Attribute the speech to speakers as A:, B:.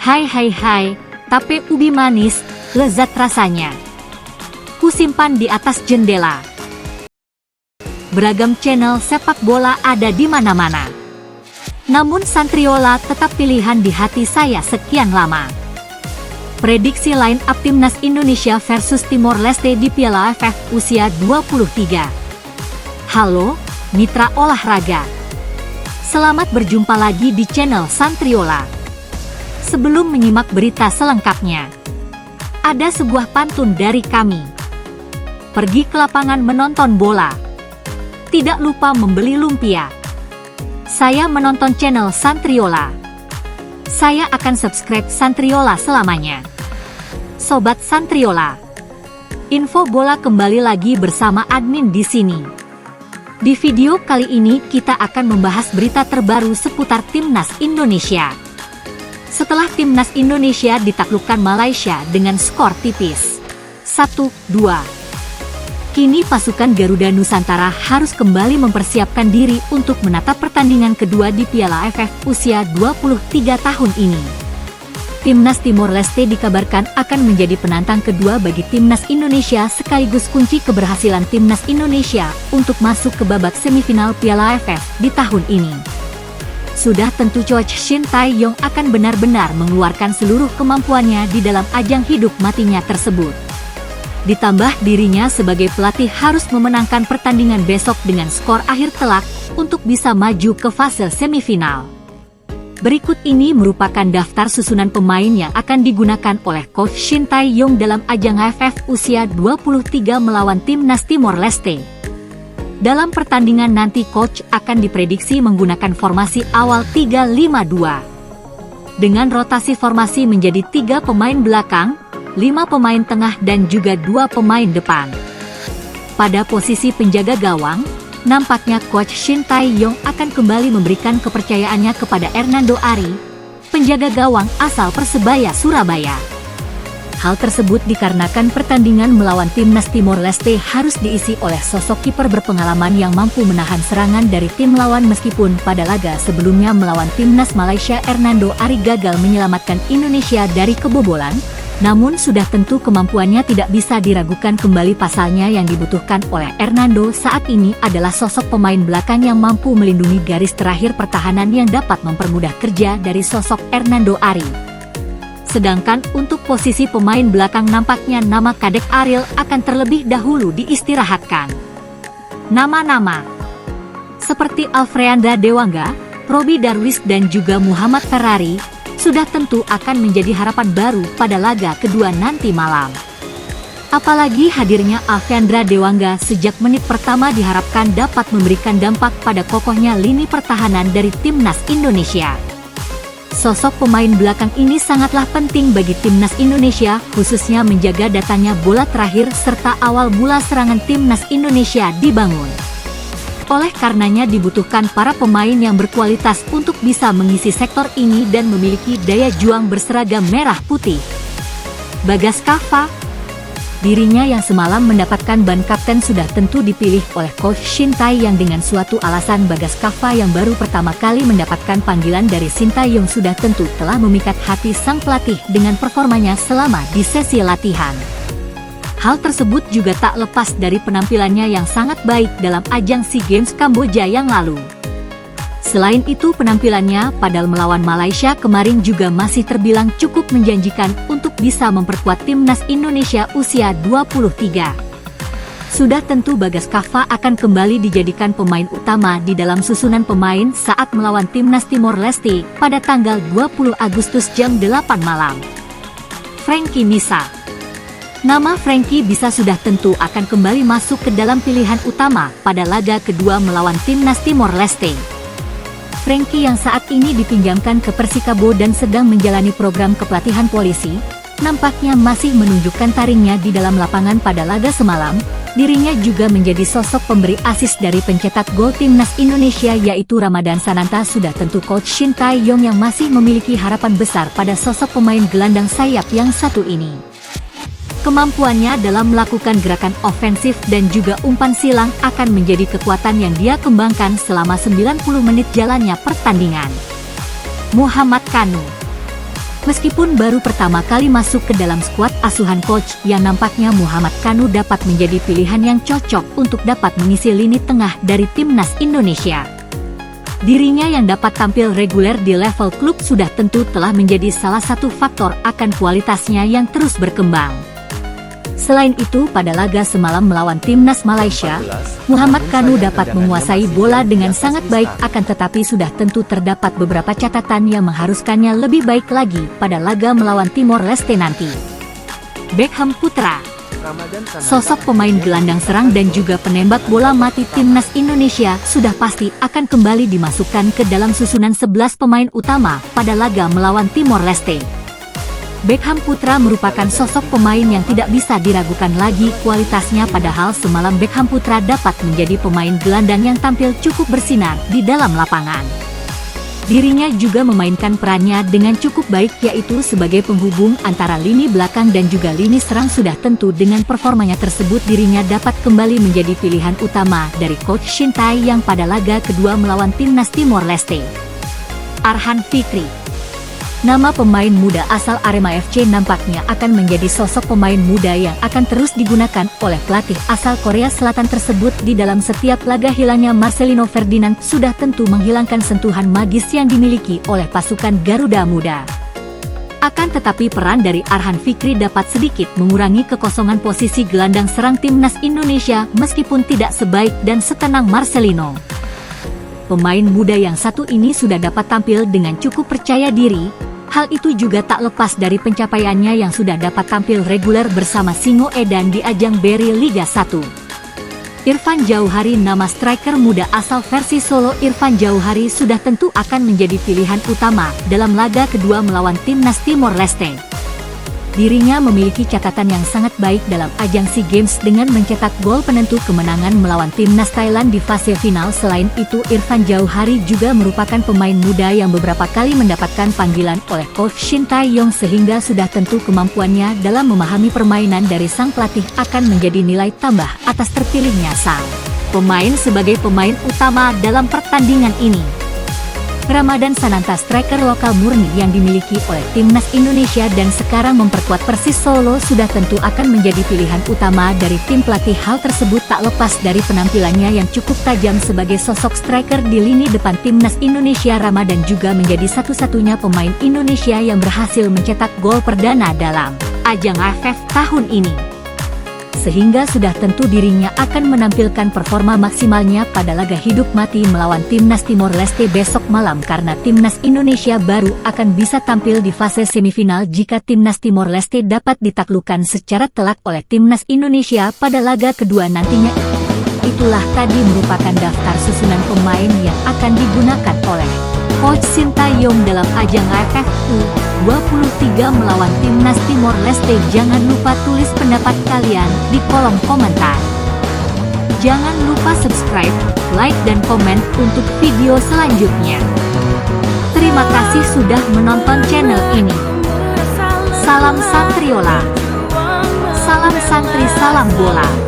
A: Hai, tape ubi manis, lezat rasanya. Kusimpan di atas jendela. Beragam channel sepak bola ada di mana-mana. Namun Santriola tetap pilihan di hati saya sekian lama. Prediksi line up Timnas Indonesia versus Timor Leste di Piala AFF usia 23. Halo, mitra olahraga. Selamat berjumpa lagi di channel Santriola. Sebelum menyimak berita selengkapnya, ada sebuah pantun dari kami. Pergi ke lapangan menonton bola. Tidak lupa membeli lumpia. Saya menonton channel Santriola. Saya akan subscribe Santriola selamanya. Sobat Santriola, info bola kembali lagi bersama admin di sini. Di video kali ini kita akan membahas berita terbaru seputar Timnas Indonesia. Setelah Timnas Indonesia ditaklukkan Malaysia dengan skor tipis 1-2. Kini pasukan Garuda Nusantara harus kembali mempersiapkan diri untuk menatap pertandingan kedua di Piala AFF usia 23 tahun ini. Timnas Timor Leste dikabarkan akan menjadi penantang kedua bagi Timnas Indonesia sekaligus kunci keberhasilan Timnas Indonesia untuk masuk ke babak semifinal Piala AFF di tahun ini. Sudah tentu Coach Shin Tae-yong akan benar-benar mengeluarkan seluruh kemampuannya di dalam ajang hidup matinya tersebut. Ditambah dirinya sebagai pelatih harus memenangkan pertandingan besok dengan skor akhir telak untuk bisa maju ke fase semifinal. Berikut ini merupakan daftar susunan pemain yang akan digunakan oleh Coach Shin Tae-yong dalam ajang AFF usia 23 melawan Timnas Timor Leste. Dalam pertandingan nanti coach akan diprediksi menggunakan formasi awal 3-5-2. Dengan rotasi formasi menjadi 3 pemain belakang, 5 pemain tengah dan juga 2 pemain depan. Pada posisi penjaga gawang, nampaknya Coach Shin Tae-yong akan kembali memberikan kepercayaannya kepada Hernando Ari, penjaga gawang asal Persebaya Surabaya. Hal tersebut dikarenakan pertandingan melawan Timnas Timor Leste harus diisi oleh sosok kiper berpengalaman yang mampu menahan serangan dari tim lawan meskipun pada laga sebelumnya melawan Timnas Malaysia Hernando Ari gagal menyelamatkan Indonesia dari kebobolan. Namun sudah tentu kemampuannya tidak bisa diragukan kembali, pasalnya yang dibutuhkan oleh Hernando saat ini adalah sosok pemain belakang yang mampu melindungi garis terakhir pertahanan yang dapat mempermudah kerja dari sosok Hernando Ari. Sedangkan untuk posisi pemain belakang nampaknya nama Kadek Ariel akan terlebih dahulu diistirahatkan. Nama-nama seperti Alfreandra Dewangga, Roby Darwis dan juga Muhammad Ferrari sudah tentu akan menjadi harapan baru pada laga kedua nanti malam. Apalagi hadirnya Alfreandra Dewangga sejak menit pertama diharapkan dapat memberikan dampak pada kokohnya lini pertahanan dari Timnas Indonesia. Sosok pemain belakang ini sangatlah penting bagi Timnas Indonesia, khususnya menjaga datangnya bola terakhir serta awal mula serangan Timnas Indonesia dibangun. Oleh karenanya dibutuhkan para pemain yang berkualitas untuk bisa mengisi sektor ini dan memiliki daya juang berseragam merah putih. Bagas Kava, dirinya yang semalam mendapatkan ban kapten sudah tentu dipilih oleh Coach Shin Tae yang dengan suatu alasan. Bagas Kava yang baru pertama kali mendapatkan panggilan dari Shin Tae-yong sudah tentu telah memikat hati sang pelatih dengan performanya selama di sesi latihan. Hal tersebut juga tak lepas dari penampilannya yang sangat baik dalam ajang SEA Games Kamboja yang lalu. Selain itu penampilannya pada melawan Malaysia kemarin juga masih terbilang cukup menjanjikan untuk bisa memperkuat Timnas Indonesia usia 23. Sudah tentu Bagas Kava akan kembali dijadikan pemain utama di dalam susunan pemain saat melawan Timnas Timor Leste pada tanggal 20 Agustus jam 8 malam. Frankie Misa. Nama Frankie bisa sudah tentu akan kembali masuk ke dalam pilihan utama pada laga kedua melawan Timnas Timor Leste. Frankie yang saat ini dipinjamkan ke Persikabo dan sedang menjalani program kepelatihan polisi, nampaknya masih menunjukkan taringnya di dalam lapangan pada laga semalam. Dirinya juga menjadi sosok pemberi asis dari pencetak gol Timnas Indonesia yaitu Ramadan Sananta. Sudah tentu Coach Shin Tae-yong yang masih memiliki harapan besar pada sosok pemain gelandang sayap yang satu ini. Kemampuannya dalam melakukan gerakan ofensif dan juga umpan silang akan menjadi kekuatan yang dia kembangkan selama 90 menit jalannya pertandingan. Muhammad Kanu. Meskipun baru pertama kali masuk ke dalam skuad asuhan coach yang nampaknya Muhammad Kanu dapat menjadi pilihan yang cocok untuk dapat mengisi lini tengah dari timnas Indonesia. Dirinya yang dapat tampil reguler di level klub sudah tentu telah menjadi salah satu faktor akan kualitasnya yang terus berkembang. Selain itu, pada laga semalam melawan timnas Malaysia, Muhammad Kanu dapat menguasai bola dengan sangat baik, akan tetapi sudah tentu terdapat beberapa catatan yang mengharuskannya lebih baik lagi pada laga melawan Timor Leste nanti. Beckham Putra, sosok pemain gelandang serang dan juga penembak bola mati timnas Indonesia sudah pasti akan kembali dimasukkan ke dalam susunan 11 pemain utama pada laga melawan Timor Leste. Beckham Putra merupakan sosok pemain yang tidak bisa diragukan lagi kualitasnya, padahal semalam Beckham Putra dapat menjadi pemain gelandang yang tampil cukup bersinar di dalam lapangan. Dirinya juga memainkan perannya dengan cukup baik, yaitu sebagai penghubung antara lini belakang dan juga lini serang. Sudah tentu dengan performanya tersebut dirinya dapat kembali menjadi pilihan utama dari Coach Shin Tae yang pada laga kedua melawan timnas Timor Leste. Arhan Fikri, nama pemain muda asal Arema FC nampaknya akan menjadi sosok pemain muda yang akan terus digunakan oleh pelatih asal Korea Selatan tersebut di dalam setiap laga. Hilangnya Marcelino Ferdinand sudah tentu menghilangkan sentuhan magis yang dimiliki oleh pasukan Garuda Muda. Akan tetapi peran dari Arhan Fikri dapat sedikit mengurangi kekosongan posisi gelandang serang timnas Indonesia meskipun tidak sebaik dan setenang Marcelino. Pemain muda yang satu ini sudah dapat tampil dengan cukup percaya diri. Hal itu juga tak lepas dari pencapaiannya yang sudah dapat tampil reguler bersama Singo Edan di ajang BRI Liga 1. Irfan Jauhari, nama striker muda asal versi Solo Irfan Jauhari sudah tentu akan menjadi pilihan utama dalam laga kedua melawan timnas Timor Leste. Dirinya memiliki catatan yang sangat baik dalam ajang SEA Games dengan mencetak gol penentu kemenangan melawan timnas Thailand di fase final. Selain itu, Irfan Jauhari juga merupakan pemain muda yang beberapa kali mendapatkan panggilan oleh Coach Shin Tae-yong, sehingga sudah tentu kemampuannya dalam memahami permainan dari sang pelatih akan menjadi nilai tambah atas terpilihnya sang pemain sebagai pemain utama dalam pertandingan ini. Ramadan Sananta, striker lokal murni yang dimiliki oleh timnas Indonesia dan sekarang memperkuat Persis Solo, sudah tentu akan menjadi pilihan utama dari tim pelatih. Hal tersebut tak lepas dari penampilannya yang cukup tajam sebagai sosok striker di lini depan timnas Indonesia. Ramadan juga menjadi satu-satunya pemain Indonesia yang berhasil mencetak gol perdana dalam ajang AFF tahun ini, sehingga sudah tentu dirinya akan menampilkan performa maksimalnya pada laga hidup mati melawan timnas Timor Leste besok malam, karena timnas Indonesia baru akan bisa tampil di fase semifinal jika timnas Timor Leste dapat ditaklukkan secara telak oleh timnas Indonesia pada laga kedua nantinya. Itulah tadi merupakan daftar susunan pemain yang akan digunakan oleh Coach Shin Tae-yong dalam ajang AFF U23 melawan timnas Timor Leste. Jangan lupa tulis pendapat kalian di kolom komentar. Jangan lupa subscribe, like, dan komen untuk video selanjutnya. Terima kasih sudah menonton channel ini. Salam Santriola. Salam santri, salam bola.